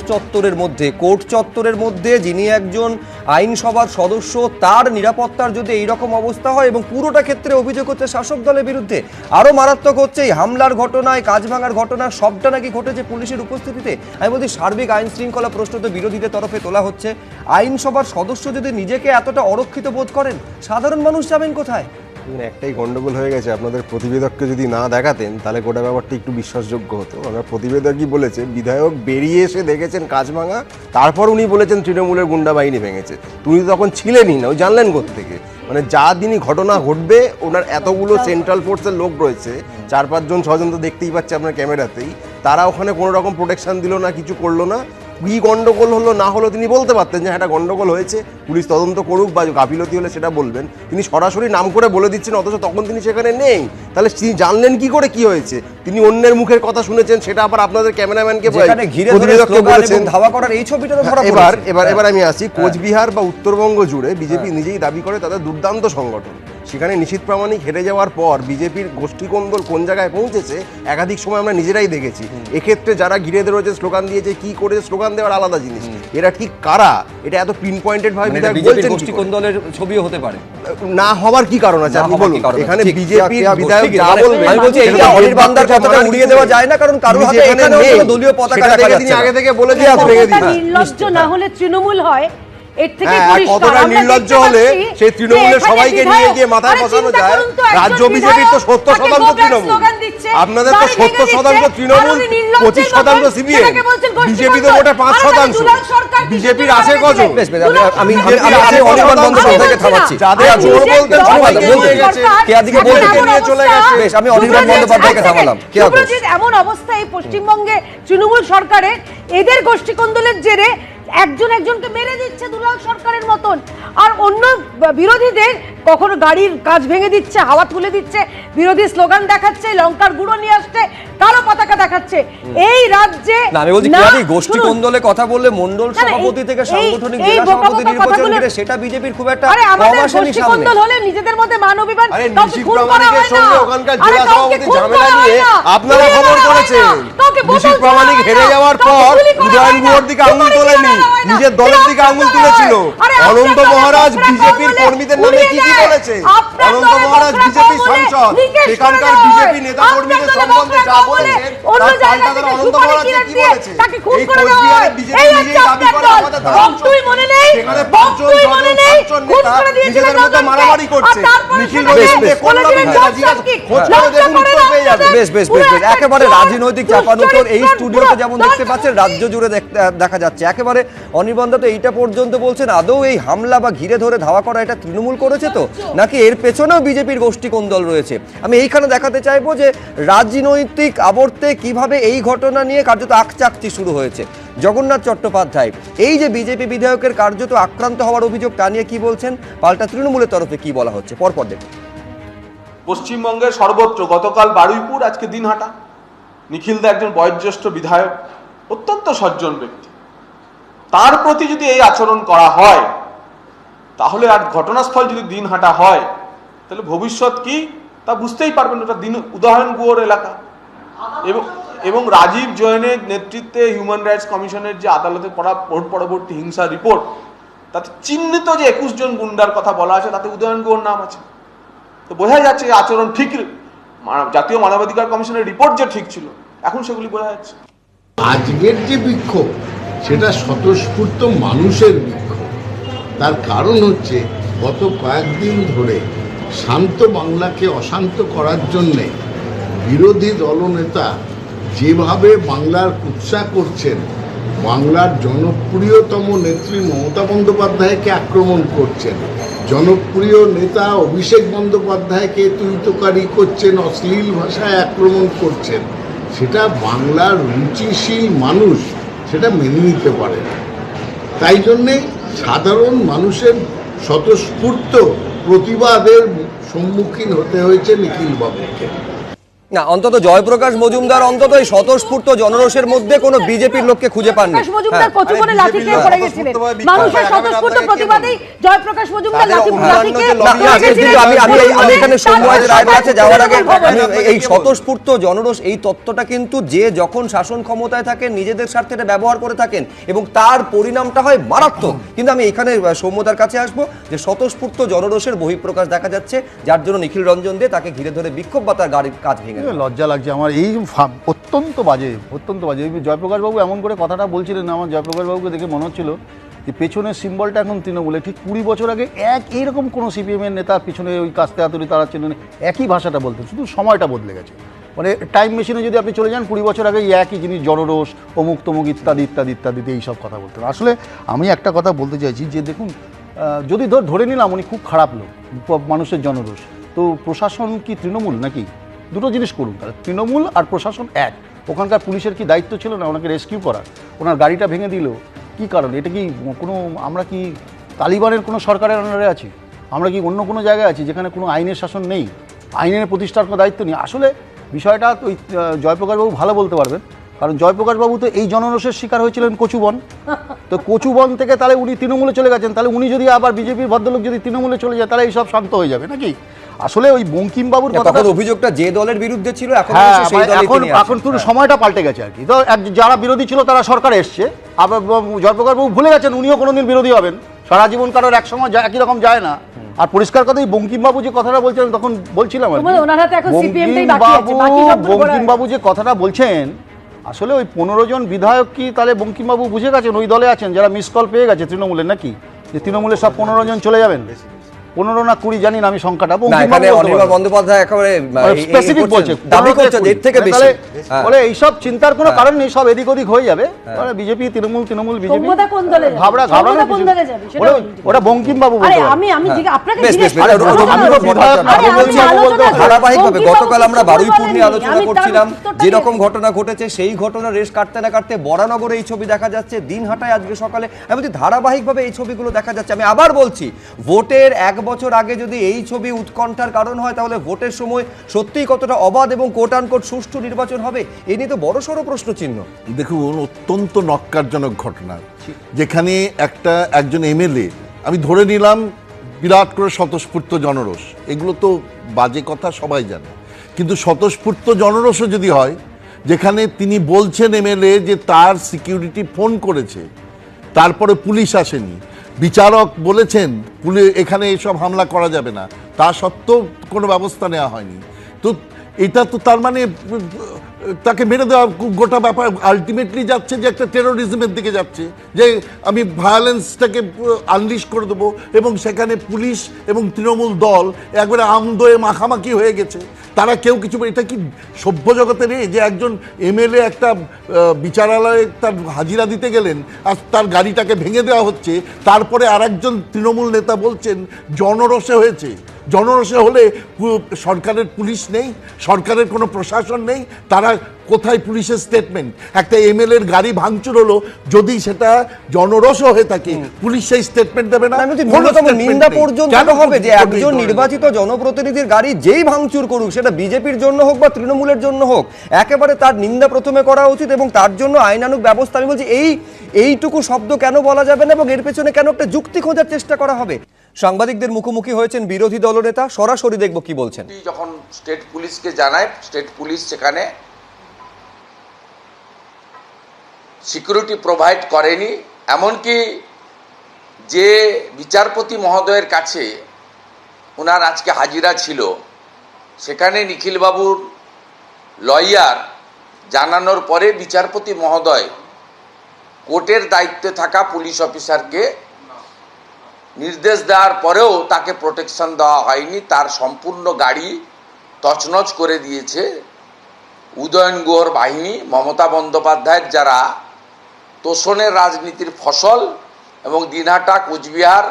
চত্বরের মধ্যে যিনি একজন আইনসভার সদস্য, তার নিরাপত্তার যদি এইরকম অবস্থা হয় এবং পুরোটা ক্ষেত্রে অভিযোগ হচ্ছে শাসক দলের বিরুদ্ধে, আরও মারাত্মক হচ্ছে এই হামলার ঘটনায়, কাজ ভাঙার ঘটনা সবটা নাকি ঘটেছে পুলিশের উপস্থিতিতে। আমি বলছি সার্বিক আইন শৃঙ্খলা প্রশ্ন তো বিরোধীদের তরফে তোলা হচ্ছে, আইনসভার সদস্য যদি নিজেকে এতটা অরক্ষিত বোধ করেন, সাধারণ মানুষ যাবেন কোথায়? একটাই গন্ডগোল হয়ে গেছে, আপনাদের প্রতিবেদককে যদি না দেখাতেন তাহলে গোটা ব্যাপারটা একটু বিশ্বাসযোগ্য হতো। আমরা প্রতিবেদকই বলেছে বিধায়ক বেরিয়ে এসে দেখেছেন কাজ ভাঙা, তারপর উনি বলেছেন তৃণমূলের গুন্ডা বাহিনী ভেঙেছে। তুমি তো তখন ছিলেনই না, ওই জানলেন কোত্থেকে? মানে যা দিনই ঘটনা ঘটবে ওনার এতগুলো সেন্ট্রাল ফোর্সের লোক রয়েছে, 4-5 জন 6 জন তো দেখতেই পাচ্ছে আপনার ক্যামেরাতেই, তারা ওখানে কোনো রকম প্রোটেকশন দিল না, কিছু করলো না। কি গন্ডগোল হলো না হলো তিনি বলতে পারতেন যে একটা গন্ডগোল হয়েছে, পুলিশ তদন্ত করুক বা গাফিলতি হলে সেটা বলবেন। তিনি সরাসরি নাম করে বলে দিচ্ছেন, অথচ তখন তিনি সেখানে নেই। তাহলে তিনি জানলেন কি করে কি হয়েছে? তিনি অন্যের মুখের কথা শুনেছেন, সেটা আবার আপনাদের ক্যামেরাম্যানকে বলেছেন ধাওয়া করার এই ছবিটা তো ধরা এবার এবার এবার আমি আসি, কোচবিহার বা উত্তরবঙ্গ জুড়ে বিজেপি নিজেই দাবি করে তাদের দুর্দান্ত সংগঠন। সেখানে নিশীথ প্রামাণিক হেরে যাওয়ার পর বিজেপির গোষ্ঠীকন্দল কোন জায়গায় পৌঁছেছে একাধিক সময় আমরা নিজেরাই দেখেছি। এক্ষেত্রে যারা ঘিরে রয়েছে, স্লোগান দিয়েছে, কি করে স্লোগান দেওয়ার আলাদা জিনিস, এরা ঠিক কারা এটা এত পিন পয়েন্টেড ভাবে বলছেন? গোষ্ঠীকন্দলের ছবিও হতে পারে না হওয়ার কি কারণ আছে আপনি বলুন? এখানে বিজেপির বিধায়ক যা বলবেন, আমি বলছি এইটা অনির্বাণদার কথাটা উড়িয়ে দেওয়া যায় না, কারণ কারোর হাতে এখানে দলীয় পতাকা রাখা যাচ্ছে। তিনি আগে থেকে বলে দিয়ে ভেঙে দিন। নির্লজ্জ না হলে তৃণমূল হয়, এর থেকে কতটা নির্লজ্জ হলে সেই তৃণমূলের সবাইকে নিয়ে গিয়ে মাথায় বসানো যায়? রাজ্য বিজেপির তো 70% তৃণমূল, আপনাদের তো 70% তৃণমূল, 25% সিপিএম, বিজেপি তো মোটে 5%। বিজেপির আছে কজন? আমি অনির্বাণ বন্দ্যোপাধ্যায়কে থামাচ্ছি। যাদের জোর বলতেন সবাইকে নিয়ে গেছে, নিয়ে চলে গেছে। বেশ, আমি অনির্বাণ বন্দ্যোপাধ্যায়কে থামালাম। এমন অবস্থায় পশ্চিমবঙ্গে তৃণমূল সরকারের এদের গোষ্ঠীকন্দলের জেরে একজনকে মেরে দিচ্ছে দুলাল সরকারের মতন, আর অন্য বিরোধীদের কখনো গাড়ির কাজ ভেঙে দিচ্ছে, হাওয়া তুলে দিচ্ছে, বিরোধী স্লোগান দেখাচ্ছে, লঙ্কার গুঁড়ো নিয়ে আসছে, কালো পতাকা দেখাচ্ছে। এই রাজ্যে আমি বলছি গোষ্ঠী কোন্দলে কথা বললে মন্ডল সভাপতি থেকে সাংগঠনিক জেলা সভাপতি নির্বাচন ঘিরে সেটা বিজেপির খুব একটা কম আসেনি সামনে। কোন্দল হলে নিজেদের মধ্যে মানবিবাদ, নিশীথ প্রামাণিকের সঙ্গে ওখানকার জেলা সভাপতি ঝামেলা নিয়ে আপনারা খবর করেছেন। নিশীথ প্রামাণিক হেরে যাওয়ার পর উদয়ন গুহর দিকে আঙুল তোলেনি, নিজের দলের দিকে আঙুল তুলেছিল। অনন্ত মহারাজ বিজেপির কর্মীদের নামে কি কি বলেছে? অনন্ত মহারাজ বিজেপি সাংসদ, সেখানকার বিজেপি নেতা কর্মীদের সম্বন্ধে যা বলেছেন তার পাল্টা তারা অনন্ত মহারাজ কি বলেছে? এই কোচবিহারে বিজেপি নিজেই দাবি করে আমাদের সেখানে 5 জন নেতা নিজেদের মধ্যে মারামারি করছে। নিখিল রঞ্জনকে কোন রকম খোঁজ করে দেখুন, উত্তর পেয়ে যাবে। বেশ বেশ বেশ বেশ, একেবারে রাজনৈতিক চাপানুতর এই স্টুডিওতে যেমন দেখতে পাচ্ছেন, রাজ্য জুড়ে দেখা যাচ্ছে। একেবারে অনির্বাণ তো এইটা পর্যন্ত বলছেন আদৌ এই হামলা বা ঘিরে ধরে ধাওয়া করা এটা তৃণমূল করেছে তো, নাকি এর পেছনেও বিজেপির গোষ্ঠী কোন্দল রয়েছে? আমি এইখানে দেখাতে চাইবো যে রাজনৈতিক আবর্তে কিভাবে এই ঘটনা নিয়ে কার্যত আকচাকচি শুরু হয়েছে। জগন্নাথ চট্টোপাধ্যায় এই যে বিজেপি বিধায়কের কার্যত আক্রান্ত হওয়ার অভিযোগ, তা নিয়ে কি বলছেন, পাল্টা তৃণমূলের তরফে কি বলা হচ্ছে, পরপর দেখুন। পশ্চিমবঙ্গের সর্বত্র গতকাল বারুইপুর, আজকে দিনহাটা। নিখিলদা একজন বয়োজ্যেষ্ঠ বিধায়ক, অত্যন্ত সজ্জন ব্যক্তি, তার প্রতি যদি এই আচরণ করা হয়, তাহলে আর ঘটনাস্থল যদি দিনহাটা হয়, তাহলে ভবিষ্যৎ কি তা বুঝতেই পারবেন। ওটা উদয়ন গুহর এলাকা এবং রাজীব জৈনের নেতৃত্বে হিউম্যান রাইটস কমিশনের যে আদালতে পড়া ভোট পরবর্তী হিংসা রিপোর্ট, তাতে চিহ্নিত যে 21 জন গুন্ডার কথা বলা আছে, তাতে উদয়ন গুহর নাম আছে। তো বোঝা যাচ্ছে যে আচরণ ঠিক, জাতীয় মানবাধিকার কমিশনের রিপোর্ট যে ঠিক ছিল, এখন সেগুলি বোঝা যাচ্ছে। আজকের যে বিক্ষোভ, সেটা স্বতঃস্ফূর্ত মানুষের বিক্ষোভ। তার কারণ হচ্ছে গত কয়েকদিন ধরে শান্ত বাংলাকে অশান্ত করার জন্যে বিরোধী দলনেতা যেভাবে বাংলার কুৎসা করছেন, বাংলার জনপ্রিয়তম নেত্রী মমতা বন্দ্যোপাধ্যায়কে আক্রমণ করছেন, জনপ্রিয় নেতা অভিষেক বন্দ্যোপাধ্যায়কে তুইতকারি করছেন, অশ্লীল ভাষায় আক্রমণ করছেন, সেটা বাংলার রুচিশীল মানুষ সেটা মেনে নিতে পারে না। তাই জন্যে সাধারণ মানুষের স্বতঃস্ফূর্ত প্রতিবাদের সম্মুখীন হতে হয়েছে নিখিল বাবুকে। না, অন্তত জয়প্রকাশ মজুমদার অন্তত এই স্বতঃস্ফূর্ত জনরোষের মধ্যে কোনো বিজেপির লোককে খুঁজে পাননি। জয়প্রকাশ মজুমদার কচুবনে লাঠি খেয়ে পড়ে গেছিলেন। মানুষের স্বতঃস্ফূর্ত প্রতিবাদেই জয়প্রকাশ মজুমদার লাঠি খেয়ে আমি এখানে সৌম্যরাজ রায়ের কাছে যাওয়ার আগে এই স্বতঃস্ফূর্ত জনরোষ এই তত্ত্বটা কিন্তু যে যখন শাসন ক্ষমতায় থাকেন নিজেদের স্বার্থে এটা ব্যবহার করে থাকেন এবং তার পরিণামটা হয় মারাত্মক। কিন্তু আমি এখানে সৌম্যতার কাছে আসবো যে স্বতঃস্ফূর্ত জনরোষের বহিঃপ্রকাশ দেখা যাচ্ছে, যার জন্য নিখিল রঞ্জন দে তাকে ঘিরে ধরে বিক্ষোভ বা তার গাড়ির কাজ ভেঙে। লজ্জা লাগছে আমার, এই অত্যন্ত বাজে। জয়প্রকাশবাবু এমন করে কথাটা বলছিলেন, আমার জয়প্রকাশবাবুকে দেখে মনে হচ্ছিল যে পেছনের সিম্বলটা এখন তৃণমূলে। ঠিক 20 বছর আগে এইরকম কোনো সিপিএমের নেতা পিছনে ওই কাস্তে হাতুড়ি তাড়াচ্ছেন, একই ভাষাটা বলতেন, শুধু সময়টা বদলে গেছে। মানে টাইম মেশিনে যদি আপনি চলে যান 20 বছর আগে একই জিনিস, জনরোষ, অমুক তমুক ইত্যাদি ইত্যাদি ইত্যাদিতে এইসব কথা বলতেন। আসলে আমি একটা কথা বলতে চাইছি যে দেখুন, যদি ধরে নিলাম উনি খুব খারাপ লোক, মানুষের জনরোষ, তো প্রশাসন কি তৃণমূল নাকি? দুটো জিনিস করুন তাহলে, তৃণমূল আর প্রশাসন এক। ওখানকার পুলিশের কি দায়িত্ব ছিল না ওনাকে রেস্কিউ করার? ওনার গাড়িটা ভেঙে দিল, কি কারণ? এটা কি কোনো, আমরা কি তালিবানের কোনো সরকারের আন্ডারে আছি? আমরা কি অন্য কোনো জায়গায় আছি যেখানে কোনো আইনের শাসন নেই, আইনের প্রতিষ্ঠার কোনো দায়িত্ব নেই? আসলে বিষয়টা ওই জয়প্রকাশবাবু ভালো বলতে পারবেন, কারণ জয়প্রকাশবাবু তো এই জনরোষের শিকার হয়েছিলেন কচুবন। তো কচুবন থেকে তাহলে উনি তৃণমূলে চলে গেছেন, তাহলে উনি যদি আবার বিজেপির ভদ্রলোক যদি তৃণমূলে চলে যায় তাহলে এইসব শান্ত হয়ে যাবে নাকি? আসলে ওই বঙ্কিমবাবুর অভিযোগটা যে দলের বিরুদ্ধে ছিল এখন পুরো সময়টা পাল্টে গেছে আর কি। তো যারা বিরোধী ছিল তারা সরকারে এসছে, আবার জয়প্রকাশবাবু ভুলে গেছেন উনিও কোনোদিন বিরোধী হবেন, সারা জীবন কারোর এক সময় একই রকম যায় না। আর পরিষ্কার কথাই বঙ্কিমবাবু যে কথাটা বলছিলেন, তখন বলছিলাম বঙ্কিমবাবু যে কথাটা বলছেন, আসলে ওই 15 জন বিধায়ক কি তাহলে বঙ্কিমবাবু বুঝে গেছেন ওই দলে আছেন যারা মিস কল পেয়ে গেছে তৃণমূলের, নাকি যে তৃণমূলের সব 15 জন চলে যাবেন? 15 না 20 জানি না আমি সংখ্যাটা। বন্দ্যোপাধ্যায় একেবারে স্পেসিফিক বলছে, দাবি করছে এর থেকে বেশি। বলে এইসব চিন্তার কোনো কারণ নেই, সব এদিক ওদিক হয়ে যাবে। মানে বিজেপি তৃণমূল, তৃণমূল বিজেপি, ওটা বঙ্কিমবাবু বলতে। ধারাবাহিকভাবে গতকাল আমরা বারুইপুর নিয়ে আলোচনা করছিলাম, যেরকম ঘটনা ঘটেছে সেই ঘটনা রেশ কাটতে না কাটতে বরানগরে এই ছবি দেখা যাচ্ছে, দিনহাটায় আজকে সকালে, আমি বলছি ধারাবাহিকভাবে এই ছবিগুলো দেখা যাচ্ছে। আমি আবার বলছি, ভোটের 1 বছর আগে যদি এই ছবি উৎকণ্ঠার কারণ হয়, তাহলে ভোটের সময় সত্যিই কতটা অবাধ এবং কোট আনকোট সুষ্ঠু নির্বাচন হবে, এই নিয়ে তো বড়সড় প্রশ্ন চিহ্ন। দেখুন, অত্যন্ত নক্কারজনক ঘটনা, যেখানে একজন এমএলএ, আমি ধরে নিলাম বিরাট করে স্বতঃস্ফূর্ত জনরোষ, এগুলো তো বাজে কথা সবাই জানে, কিন্তু স্বতঃস্ফূর্ত জনরোষও যদি হয়, যেখানে তিনি বলছেন এমএলএ যে তার সিকিউরিটি ফোন করেছে, তারপরে পুলিশ আসেনি, বিচারক বলেছেন এখানে এসব হামলা করা যাবে না, তা সত্ত্বেও কোনো ব্যবস্থা নেওয়া হয়নি, তো এটা তো তার মানে তাকে মেরে দেওয়া গোটা ব্যাপার আলটিমেটলি যাচ্ছে যে একটা টেরোরিজমের দিকে যাচ্ছে, যে আমি ভায়োলেন্সটাকে আনলিশ করে দেবো, এবং সেখানে পুলিশ এবং তৃণমূল দল একবারে আমদয়ে মাখামাখি হয়ে গেছে, তারা কেউ কিছু, এটা কি সভ্য জগতে নেই যে একজন এমএলএ একটা বিচারালয়ে তার হাজিরা দিতে গেলেন আর তার গাড়িটাকে ভেঙে দেওয়া হচ্ছে, তারপরে আরেকজন তৃণমূল নেতা বলছেন জনরোষে হয়েছে। জনরোষে হলে সরকারের পুলিশ নেই, সরকারের কোনো প্রশাসন নেই, তারা কোথায় পুলিশের স্টেটমেন্ট? একটা এমএলএর গাড়ি ভাঙচুর হলো, যদি সেটা জনরোষও হয়ে থাকে, পুলিশ সেই স্টেটমেন্ট দেবে না। নিন্দা পর্যন্ত হবে যে একজন নির্বাচিত জনপ্রতিনিধির গাড়ি যেই ভাঙচুর করুক, সেটা বিজেপির জন্য হোক বা তৃণমূলের জন্য হোক, একেবারে তার নিন্দা প্রথমে করা উচিত এবং তার জন্য আইনানুগ ব্যবস্থা। আমি বলছি এইটুকু শব্দ কেন বলা যাবে না এবং এর পেছনে কেন একটা যুক্তি খোঁজার চেষ্টা করা হবে? সাংবাদিকদের মুখোমুখি হয়েছেন বিরোধী দলনেতা, সরাসরি দেখব কি বলছেন। যখন স্টেট পুলিশকে জানায়, স্টেট পুলিশ সেখানে সিকিউরিটি প্রোভাইড করেনি, এমনকি যে বিচারপতি মহোদয়ের কাছে ওনার আজকে হাজিরা ছিল, সেখানে নিখিলবাবুর লয়ার জানানোর পরে বিচারপতি মহোদয় কোর্টের দায়িত্বে থাকা পুলিশ অফিসারকে নির্দেশ দেওয়ার পরেও তাকে প্রোটেকশন দেওয়া হয়নি, তার সম্পূর্ণ গাড়ি তছনছ করে দিয়েছে উদয়ন গুহর বাহিনী, মমতা বন্দ্যোপাধ্যায়ের যারা তোষণের রাজনীতির ফসল, এবং দিনহাটা, কোচবিহার,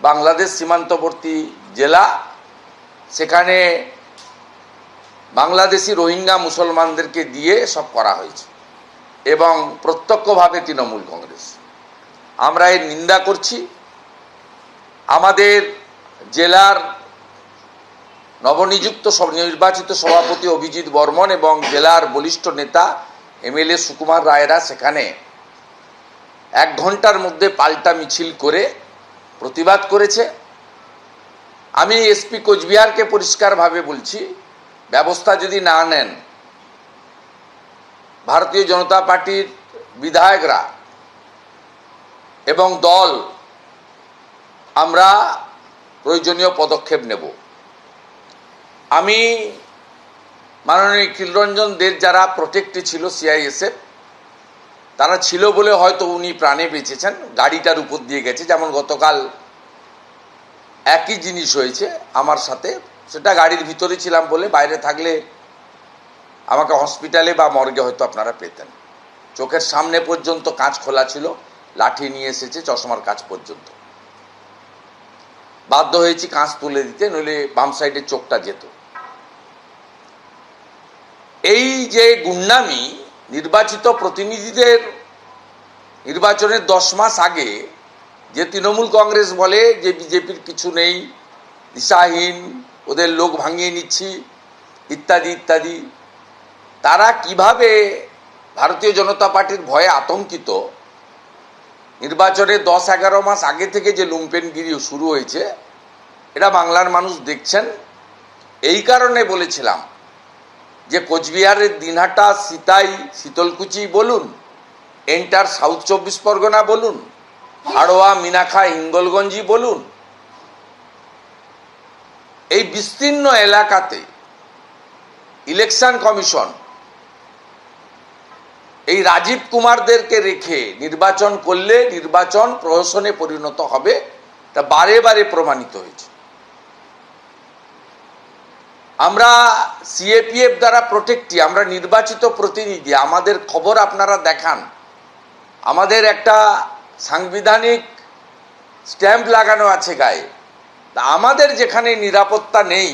বাংলাদেশ সীমান্তবর্তী জেলা, সেখানে বাংলাদেশি রোহিঙ্গা মুসলমানদেরকে দিয়ে সব করা হয়েছে, এবং প্রত্যক্ষভাবে তৃণমূল কংগ্রেস। আমরা এর নিন্দা করছি। আমাদের জেলার নবনিযুক্ত নির্বাচিত সভাপতি অভিজিৎ বর্মন এবং জেলার বলিষ্ঠ নেতা এমএলএ সুকুমার রায়রা সেখানে 1 ঘন্টার মধ্যে পাল্টা মিছিল করে প্রতিবাদ করেছে। আমি এসপি কোচবিহারকে পরিষ্কারভাবে বলছি, ব্যবস্থা যদি না নেন ভারতীয় জনতা পার্টির বিধায়করা এবং দল আমরা প্রয়োজনীয় পদক্ষেপ নেব। আমি মাননীয় নিখিল রঞ্জন দের যারা প্রোটেক্টে ছিল সিআইএসএফ, তারা ছিল বলে হয়তো উনি প্রাণে বেঁচেছেন, গাড়িটার উপর দিয়ে গেছে। যেমন গতকাল একই জিনিস হয়েছে আমার সাথে, সেটা গাড়ির ভিতরে ছিলাম বলে, বাইরে থাকলে আমাকে হসপিটালে বা মর্গে হয়তো আপনারা পেতেন। চোখের সামনে পর্যন্ত কাঁচ খোলা ছিল, লাঠি নিয়ে এসেছে চশমার কাঁচ পর্যন্ত। বাধ্য হয়েছি কাঁচ তুলে দিতে, নইলে বাম সাইডের চোখটা যেত। এই যে গুন্ডামি, নির্বাচিত প্রতিনিধিদের নির্বাচনের 10 মাস আগে যে তৃণমূল কংগ্রেস বলে যে বিজেপির কিছু নেই, দিশাহীন, ওদের লোক ভাঙিয়ে নিচ্ছি ইত্যাদি ইত্যাদি, তারা কিভাবে ভারতীয় জনতা পার্টির ভয়ে আতঙ্কিত নির্বাচনের 10-11 মাস আগে থেকে যে লুম্পেনগিরি শুরু হয়েছে, এটা বাংলার মানুষ দেখছেন। এই কারণে বলেছিলাম যে কোচবিহারের দিনহাটা, সিতাই, শীতলকুচি বলুন, এন্টার সাউথ 24 পরগনা বলুন, হাড়োয়া, মিনাখা, হিঙ্গলগঞ্জি বলুন, এই বিস্তীর্ণ এলাকাতে ইলেকশন কমিশন এই রাজীব কুমারদেরকে রেখে নির্বাচন করলে নির্বাচন প্রহসনে পরিণত হবে, তা বারে বারে প্রমাণিত হয়েছে। আমরা সিএপিএফ দ্বারা প্রোটেক্টি, আমরা নির্বাচিত প্রতিনিধি, আমাদের খবর আপনারা দেখান, আমাদের একটা সাংবিধানিক স্ট্যাম্প লাগানো আছে গায়ে। আমাদের যেখানে নিরাপত্তা নেই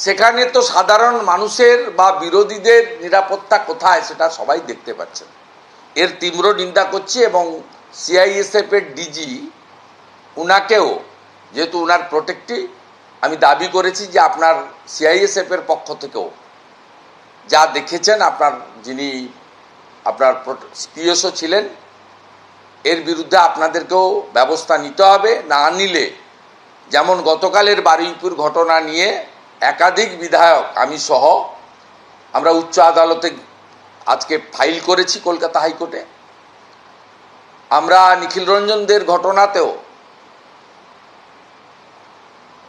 সেখানে তো সাধারণ মানুষের বা বিরোধীদের নিরাপত্তা কোথায় সেটা সবাই দেখতে পাচ্ছেন। এর তীব্র নিন্দা করছি এবং সিআইএসএফ এর ডিজি উনাকেও, যেহেতু উনার প্রোটেক্টি, আমি দাবি করেছি যে আপনার সিআইএসএফ এর পক্ষ থেকেও যা দেখেছেন, আপনার যিনি আপনার পিএসও ছিলেন, এর বিরুদ্ধে আপনাদেরকেও ব্যবস্থা নিতে হবে। না নিলে যেমন গতকালের বারুইপুর ঘটনা নিয়ে একাধিক বিধায়ক, আমি সহ, আমরা উচ্চ আদালতে আজকে ফাইল করেছি কলকাতা হাইকোর্টে। আমরা নিখিল রঞ্জনদের ঘটনাতেও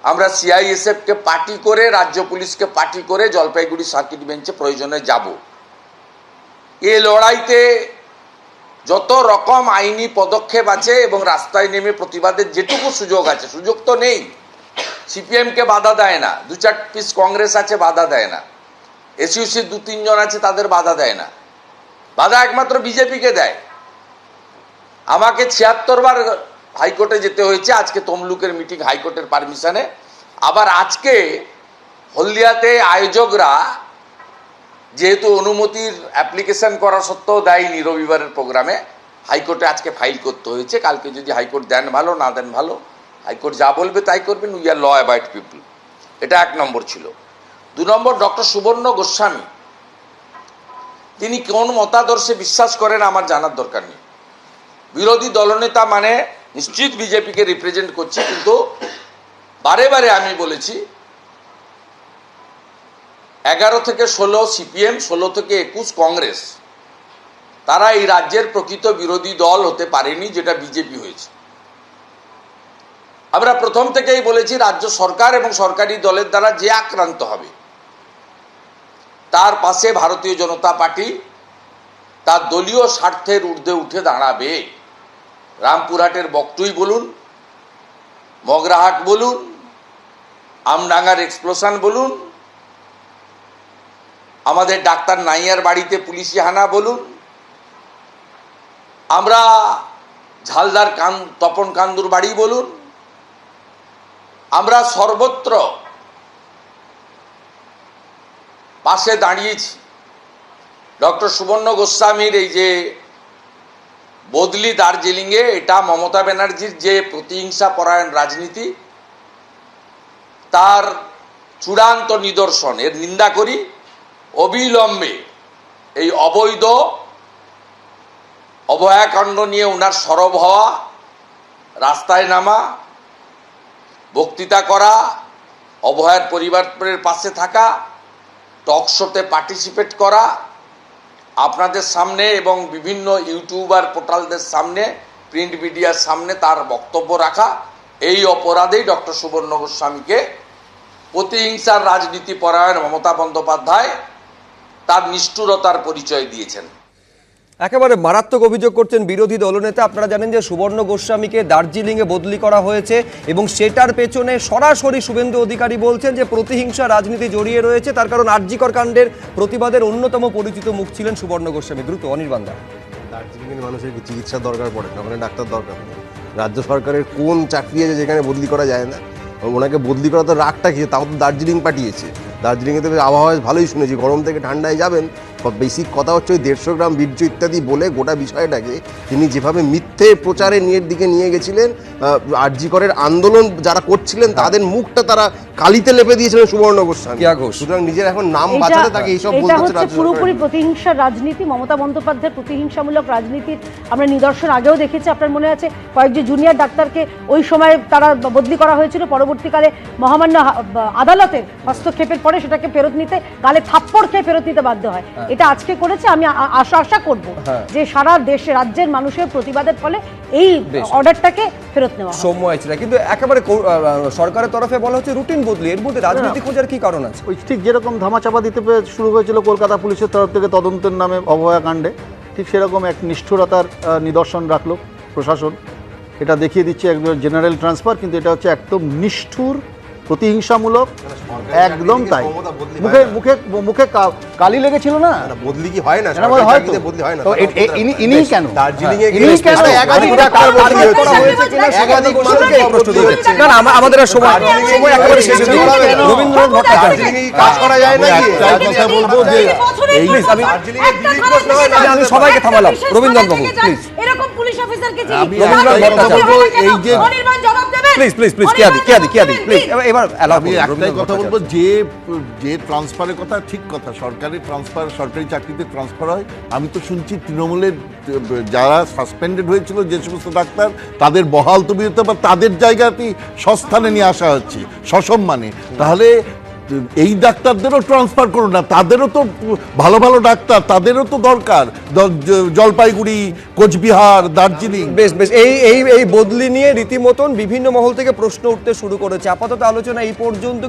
আমরা সিআইএসএফকে পার্টি করে, রাজ্য পুলিশকে পার্টি করে জলপাইগুড়ি সার্কিট বেঞ্চে প্রয়োজনে যাব। এই লড়াইতে যত রকম আইনি পদক্ষেপ আছে এবং রাস্তায় নেমে প্রতিবাদের যেটুকু সুযোগ আছে, সুযোগ তো নেই, সিপিএমকে বাধা দেয় না, 2-4 পিস কংগ্রেস আছে বাধা দেয় না, এসইউসির 2-3 জন আছে তাদের বাধা দেয় না, বাধা একমাত্র বিজেপিকে দেয়। আমাকে 76 বার হাইকোর্টে যেতে হয়েছে, আজকে তমলুকের মিটিং হাইকোর্টের পারমিশনে। আবার আজকে হলদিয়াতে আয়োজকরা যেহেতু অনুমতির অ্যাপ্লিকেশন করা সত্ত্বেও দেয়নি রবিবারের প্রোগ্রামে, হাইকোর্টে আজকে ফাইল করতে হয়েছে। কালকে যদি হাইকোর্ট দেন ভালো, না দেন ভালো, হাইকোর্ট যা বলবে তাই করবেন। We are law abide people. এটা 1 নম্বর ছিল। 2 নম্বর, ডক্টর সুবর্ণ গোস্বামী, তিনি কোন মতাদর্শে বিশ্বাস করেন আমার জানার দরকার নেই। বিরোধী দলনেতা মানে নিশ্চিত বিজেপিকে রিপ্রেজেন্ট করছে, কিন্তু বারে বারে আমি বলেছি 11 থেকে 16 সিপিএম, 16 থেকে 21 কংগ্রেস, তারা এই রাজ্যের প্রকৃত বিরোধী দল হতে পারেনি, যেটা বিজেপি হয়েছে। আমরা প্রথম থেকেই বলেছি রাজ্য সরকার এবং সরকারি দলের দ্বারা যে আক্রান্ত হবে তার পাশে ভারতীয় জনতা পার্টি তার দলীয় স্বার্থের ঊর্ধ্বে উঠে দাঁড়াবে। রামপুরহাটের বকটুই বলুন, মগরাহাট বলুন, আমডাঙ্গার এক্সপ্লোশন বলুন, আমাদের ডাক্তার নাইয়ার বাড়িতে পুলিশি হানা বলুন, আমরা ঝালদার তপন কান্দুর বাড়ি বলুন, আমরা সর্বত্র পাশে দাঁড়িয়েছি। ডক্টর সুবর্ণ গোস্বামীর এই যে বদলি দার্জিলিংয়ে, এটা মমতা ব্যানার্জির যে প্রতিহিংসা পরায়ণ রাজনীতি তার চূড়ান্ত নিদর্শন। এর নিন্দা করি। অবিলম্বে এই অবৈধ অভয়াকাণ্ড নিয়ে ওনার সরব হওয়া, রাস্তায় নামা, বক্তৃতা করা, অভয়ার পরিবারের পাশে থাকা, টক শোতে পার্টিসিপেট করা, আপনাদের সামনে এবং বিভিন্ন ইউটিউবার পোর্টালদের সামনে, প্রিন্ট মিডিয়ার সামনে তার বক্তব্য রাখা, এই অপরাধেই ডক্টর সুবর্ণ গোস্বামীকে প্রতিহিংসার রাজনীতি পরায়ণ মমতা বন্দ্যোপাধ্যায় তার নিষ্ঠুরতার পরিচয় দিয়েছেন। একেবারে মারাত্মক অভিযোগ করছেন বিরোধী দলনেতা। আপনারা জানেন যে সুবর্ণ গোস্বামীকে দার্জিলিংয়ে বদলি করা হয়েছে এবং সেটার পেছনে সরাসরি শুভেন্দু অধিকারী বলছেন যে প্রতিহিংসা রাজনীতি জড়িয়ে রয়েছে। তার কারণ আরজিকর কাণ্ডের প্রতিবাদের অন্যতম পরিচিত মুখ ছিলেন সুবর্ণ গোস্বামী। দ্রুত অনির্বাণ দা। দার্জিলিংয়ের মানুষের কি চিকিৎসার দরকার পড়ে না? ওখানে ডাক্তার দরকার নেই। রাজ্য সরকারের কোন চাকরি আছে যেখানে বদলি করা যায় না? ওনাকে বদলি করা তো রাগটা খেয়ে, তাও তো দার্জিলিং পাঠিয়েছে। দার্জিলিংয়ে তো আবহাওয়া ভালোই শুনেছি, গরম থেকে ঠান্ডায় যাবেন। বেসিক কথা হচ্ছে ওই 150 গ্রাম বীর্য ইত্যাদি বলে গোটা বিষয়টাকে তিনি যেভাবে মিথ্যে প্রচারে দিকে নিয়ে গেছিলেন, আরজিকরের আন্দোলন যারা করছিলেন তাদের মুখটা তারা কালিতে লেপে দিয়েছিলেন সুবর্ণ গোস্বামী। সুতরাং নিজের এখন নাম বাঁচাতে তাকে এইসব বলতে হচ্ছে। পুরোপুরি প্রতিহিংসার রাজনীতি, মমতা বন্দ্যোপাধ্যায়ের প্রতিহিংসামূলক রাজনীতির আমরা নিদর্শন আগেও দেখেছি। আপনার মনে আছে কয়েকজন জুনিয়র ডাক্তারকে ওই সময় তারা বদলি করা হয়েছিল, পরবর্তীকালে মহামান্য আদালতের হস্তক্ষেপের পরে সেটাকে ফেরত নিতে, গালে থাপ্পড় খেয়ে ফেরত নিতে বাধ্য হয়। এটা আজকে করেছে। আমি আশা করব যে সারা দেশে রাজ্যের মানুষের প্রতিবাদের ফলে এই অর্ডারটাকে ফেরত নেওয়া হবে। সময় ছিল, কিন্তু একেবারে সরকারের তরফে বলা হচ্ছে রুটিন বদলি। এর মধ্যে রাজনীতি খোঁজার কি কারণ আছে? ওই ঠিক যেরকম ধামাচাপা দিতে শুরু হয়েছিল কলকাতা পুলিশের তরফ থেকে তদন্তের নামে অভয়াকাণ্ডে, ঠিক সেরকম এক নিষ্ঠুরতার নিদর্শন রাখলো প্রশাসন। এটা দেখিয়ে দিচ্ছে একদম জেনারেল ট্রান্সফার, কিন্তু এটা হচ্ছে একদম নিষ্ঠুর, প্রতিহিংসামূলক, একদম তাই। মুখে মুখে মুখে কালি লেগেছিল না? বদলি কি হয় না? বদলি হয় না। ইনি কেন দার্জিলিংয়ে একাধিক ডাক্তার বদলি করা হয়েছে কিনা একাধিক মানুষকে এই প্রশ্ন তুলেছে। না না, আমাদের সময় একেবারে শেষ হয়ে গেছে। রবীন্দ্রনাথ ভট্টাচার্য কাজ করা যায় না কি? কথা বলবো যে এই প্লিজ, আমি সবাইকে থামালাম। রবীন্দ্রনাথ বাবু প্লিজ, এরকম পুলিশ অফিসারকে যে রবীন্দ্রনাথ ভট্টাচার্য এই যে অনির্বাণ জবাব দেবেন। প্লিজ প্লিজ প্লিজ কিয়াদি প্লিজ এবার আমি একটাই কথা বলবো, যে ট্রান্সফারের কথা ঠিক কথা, সরকারি ট্রান্সফার, সরকারি চাকরিতে ট্রান্সফার হয়। আমি তো শুনছি তৃণমূলের যারা সাসপেন্ডেড হয়েছিল যে সমস্ত ডাক্তার, তাদের বহাল তবিয়তে বা তাদের জায়গাতেই সস্থানে নিয়ে আসা হচ্ছে সসম্মানে। তাহলে এই ডাক্তারদেরও ট্রান্সফার করো না, তাদেরও তো ভালো ভালো ডাক্তার, তাদেরও তো দরকার। জলপাইগুড়ি, কোচবিহার, দার্জিলিং। বেশ বেশ, এই বদলি নিয়ে রীতিমতন বিভিন্ন মহল থেকে প্রশ্ন উঠতে শুরু করেছে। আপাতত আলোচনা এই পর্যন্ত।